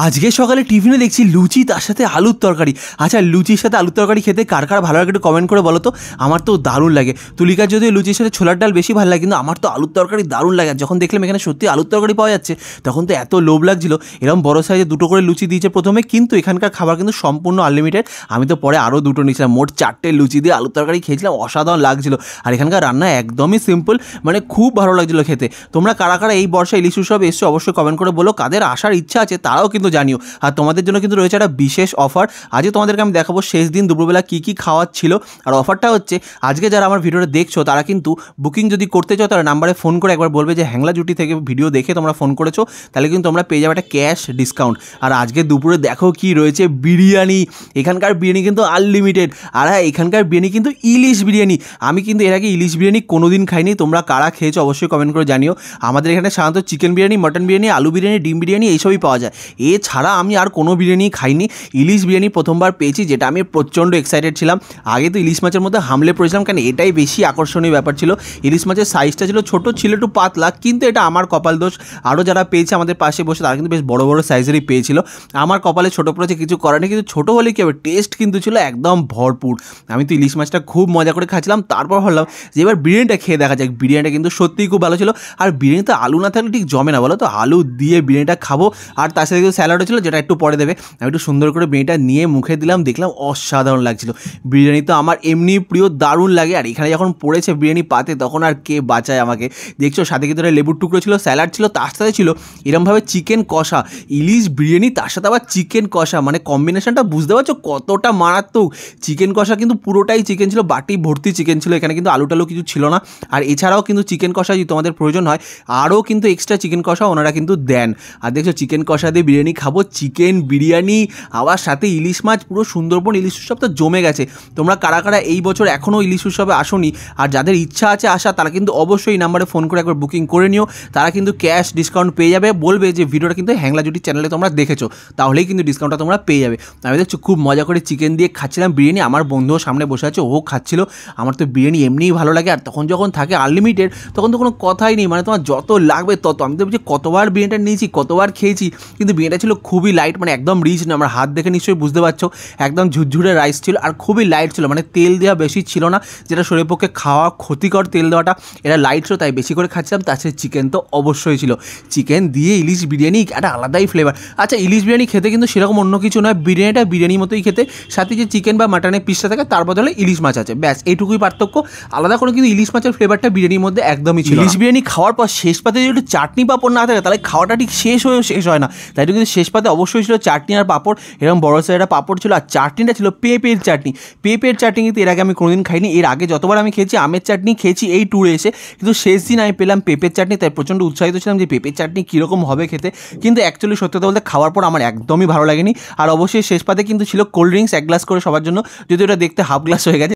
আজকে সকালে টিফিনে দেখছি লুচি তার সাথে আলুর তরকারি। আচ্ছা, লুচির সাথে আলুর তরকারি খেতে কার কার ভালো লাগে একটু কমেন্ট করে বলো তো। আমার তো দারুণ লাগে। তুলিকার যদিও লুচির সাথে ছোলার ডাল বেশি ভালো লাগে, কিন্তু আমার তো আলুর তরকারি দারুণ লাগে। যখন দেখলাম এখানে সত্যি আলুর তরকারি পাওয়া যাচ্ছে তখন তো এত লোভ লাগছিল। এরকম বড় সাইজে দুটো করে লুচি দিয়েছে প্রথমে, কিন্তু এখানকার খাবার কিন্তু সম্পূর্ণ আনলিমিটেড। আমি তো পরে আরও দুটো নিয়েছিলাম, মোট 4টে লুচি দিয়ে আলুর তরকারি খেয়েছিলাম, অসাধারণ লাগছিল। আর এখানকার রান্না একদমই সিম্পল, মানে খুব ভালো লাগছিলো খেতে। তোমরা কারা কারা এই বর্ষা ইলিশ উৎসবে এসছো অবশ্যই কমেন্ট করে বলো। কাদের আসার ইচ্ছা আছে তারাও কিন্তু জানিও। আর তোমাদের জন্য কিন্তু রয়েছে একটা বিশেষ অফার। আজকে তোমাদেরকে আমি দেখাবো শেষ দিন দুপুরবেলা কী কী খাওয়ার ছিল। আর অফারটা হচ্ছে আজকে যারা আমার ভিডিওটা দেখছো তারা কিন্তু বুকিং যদি করতে চাও তারা নাম্বারে ফোন করে একবার বলবে যে হ্যাংলা জুটি থেকে ভিডিও দেখে তোমরা ফোন করেছো, তাহলে কিন্তু তোমরা পেয়ে যাবে একটা ক্যাশ ডিসকাউন্ট। আর আজকে দুপুরে দেখো কি রয়েছে, বিরিয়ানি। এখানকার বিরিয়ানি কিন্তু আনলিমিটেড। আর হ্যাঁ, এখানকার বিরিয়ানি কিন্তু ইলিশ বিরিয়ানি। আমি কিন্তু এর আগে ইলিশ বিরিয়ানি কোনোদিন খাইনি। তোমরা কারা খেয়েছো অবশ্যই কমেন্ট করে জানিও। আমাদের এখানে সাধারণত চিকেন বিরিয়ানি, মটন বিরিয়ানি, আলু বিরিয়ানি, ডিম বিরিয়ানি এইসবই পাওয়া যায়। এছাড়া আমি আর কোনো বিরিয়ানি খাইনি। ইলিশ বিরিয়ানি প্রথমবার পেয়েছি, যেটা আমি প্রচণ্ড এক্সাইটেড ছিলাম। আগে তো ইলিশ মাছের মধ্যে হামলে পড়েছিলাম, কারণ এটাই বেশি আকর্ষণীয় ব্যাপার ছিল। ইলিশ মাছের সাইজটা ছিল ছোট, ছিল একটু পাতলা, কিন্তু এটা আমার কপাল দোষ। আরও যারা পেয়েছে আমাদের পাশে বসে তারা কিন্তু বেশ বড় বড় সাইজেরই পেয়েছিল। আমার কপালে ছোটো পড়েছে, কিছু করার নেই। কিন্তু ছোটো হলে কী হবে, টেস্ট কিন্তু ছিল একদম ভরপুর। আমি তো ইলিশ মাছটা খুব মজা করে খাচ্ছিলাম। তারপর ভাবলাম যে এবার বিরিয়ানিটা খেয়ে দেখা যাক। বিরিয়ানিটা কিন্তু সত্যিই খুব ভালো ছিল। আর বিরিয়ানিতে আলু না থাকলে ঠিক জমে না, বলো তো। আলু দিয়ে বিরিয়ানিটা খাবো, আর তার সাথে কিন্তু স্যালাডও ছিল, যেটা একটু পরে দেবে। আমি একটু সুন্দর করে বিরিয়ানিটা নিয়ে মুখে দিলাম, দেখলাম অসাধারণ লাগছিল। বিরিয়ানি তো আমার এমনি প্রিয়, দারুণ লাগে। আর এখানে যখন পড়েছে বিরিয়ানি পাতে তখন আর কে বাঁচায় আমাকে। দেখছো সাথে কিন্তু লেবুর টুকরো ছিল, স্যালাড ছিল, তার সাথে ছিল এরকমভাবে চিকেন কষা। ইলিশ বিরিয়ানি তার সাথে আবার চিকেন কষা, মানে কম্বিনেশনটা বুঝতে পারছো কতটা মারাত্মক। চিকেন কষা কিন্তু পুরোটাই চিকেন ছিল, বাটি ভর্তি চিকেন ছিল। এখানে কিন্তু আলু টালু কিছু ছিল না। আর এছাড়াও কিন্তু চিকেন কষা যদি তোমাদের প্রয়োজন হয় আরও কিন্তু এক্সট্রা চিকেন কষা ওনারা কিন্তু দেন। আর দেখছো চিকেন কষা দিয়ে বিরিয়ানি খাবো, চিকেন বিরিয়ানি আবার সাথে ইলিশ মাছ, পুরো সুন্দরবন ইলিশ উৎসব তো জমে গেছে। তোমরা কারা কারা এই বছর এখনও ইলিশ উৎসবে আসোনি আর যাদের ইচ্ছা আছে আসা, তারা কিন্তু অবশ্যই এই নাম্বারে ফোন করে একবার বুকিং করে নিও। তারা কিন্তু ক্যাশ ডিসকাউন্ট পেয়ে যাবে। বলবে যে ভিডিওটা কিন্তু হ্যাংলা জুটি চ্যানেলে তোমরা দেখেছো, তাহলেই কিন্তু ডিসকাউন্টটা তোমরা পেয়ে যাবে। আমি দেখছো খুব মজা করে চিকেন দিয়ে খাচ্ছিলাম বিরিয়ানি। আমার বন্ধুও সামনে বসে আছে, ও খাচ্ছিল। আমার তো বিরিয়ানি এমনিই ভালো লাগে, আর তখন যখন থাকে আনলিমিটেড তখন তো কোনো কথাই নেই, মানে তোমার যত লাগবে তত। আমি তো বলছি কতবার বিরিয়ানিটা নিয়েছি, কতবার খেয়েছি, কিন্তু বিরিয়ানিটা ছিল খুবই লাইট, মানে একদম রিচ না। আমার হাত দেখে নিশ্চয়ই বুঝতে পারছো, একদম ঝুরঝুরে রাইস ছিল আর খুবই লাইট ছিল, মানে তেল দেওয়া বেশি ছিল না, যেটা শরীরের পক্ষে খাওয়া ক্ষতিকর তেল দেওয়াটা। এটা লাইট ছিল তাই বেশি করে খাচ্ছিলাম। তার সাথে চিকেন তো অবশ্যই ছিল। চিকেন দিয়ে ইলিশ বিরিয়ানি একটা আলাদাই ফ্লেভার। আচ্ছা, ইলিশ বিরিয়ানি খেতে কিন্তু সেরকম অন্য কিছু নয়, বিরিয়ানিটা বিরিয়ানির মতোই খেতে। সাথে যে চিকেন বা মাটনের পিসটা থাকে তার বদলে ইলিশ মাছ আছে, ব্যাস এইটুকুই পার্থক্য। আলাদা করে কিন্তু ইলিশ মাছের ফ্লেভারটা বিরিয়ানির মধ্যে একদমই ছিল। ইলিশ বিরিয়ানি খাওয়ার পর শেষ পাতে যদি একটু চাটনি পাঁপড় না থাকে তাহলে খাওয়াটা ঠিক শেষ হয় না। তাই কিন্তু শেষ পাতে অবশ্যই ছিল চাটনি আর পাঁপড়। এরকম বড় সাইজের পাঁপড় ছিল, আর চাটনিটা ছিল পেঁপের চাটনি। পেঁপের চাটনি কিন্তু এর আগে আমি কোনোদিন খাইনি। এর আগে যতবার আমি খেয়েছি আমের চাটনি খেয়েছি এই ট্যুরে এসে, কিন্তু শেষ দিন আমি পেলাম পেঁপের চাটনি, তাই প্রচণ্ড উৎসাহিত ছিলাম যে পেঁপের চাটনি কীরকম হবে খেতে। কিন্তু অ্যাকচুয়ালি সত্যি কথা বলতে খাওয়ার পর আমার একদমই ভালো লাগেনি। আর অবশ্যই শেষ পাতে কিন্তু ছিল কোল্ড ড্রিঙ্কস 1 গ্লাস করে সবার জন্য, যদি ওটা দেখতে হাফ গ্লাস হয়ে গেছে।